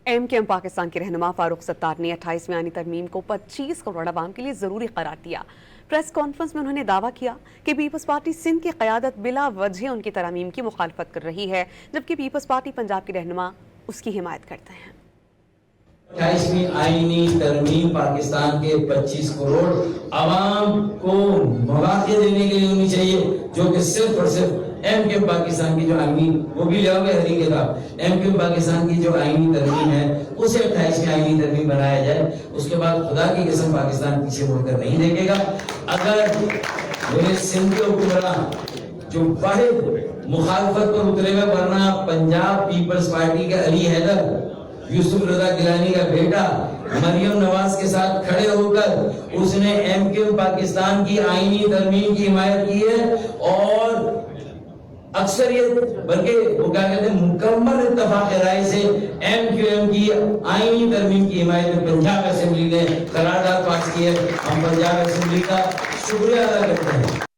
M Q M Pakistan کے رہنما فاروق ستار نے 28ویں آئینی ترمیم کو 25 کروڑ عوام کے لیے ضروری قرار دیا۔ پریس کانفرنس میں انہوں نے دعویٰ کیا کہ پیپلز پارٹی سندھ کی قیادت بلا وجہ ان کی ترامیم کی مخالفت کر رہی ہے، جبکہ پیپلز پارٹی پنجاب کے رہنما اس کی حمایت کرتے ہیں۔ 28ویں آئینی ترمیم پاکستان کے 25 کروڑ عوام کو مواقع دینے کے لیے ہونی چاہیے، جو کہ صرف اور صرف ایم کیو ایم پاکستان کی جو آئینی، وہ بھی لے آؤ گے ہری کتاب، ایم کیو ایم پاکستان کی جو آئینی ترمیم ہے اسے 28ویں آئینی ترمیم بنایا جائے۔ اس کے بعد خدا کی قسم پاکستان پیچھے مڑ کر نہیں دیکھے گا۔ اگر میرے سندھ کے حکمراں جو واحد مخالفت پر اترے ہوئے، ورنہ پنجاب پیپلز پارٹی کے علی حیدر، یوسف رضا گیلانی کا بیٹا، مریم نواز کے ساتھ کھڑے ہو کر اس نے ایم کیو ایم پاکستان کی آئینی ترمیم کی حمایت کی ہے، اور اکثریت بلکہ وہ کیا کہتے ہیں مکمل اتفاق رائے سے ایم کیو ایم کی آئینی ترمیم کی حمایت میں پنجاب اسمبلی نے قرارداد پاس کی ہے۔ ہم پنجاب اسمبلی کا شکریہ ادا کرتے ہیں۔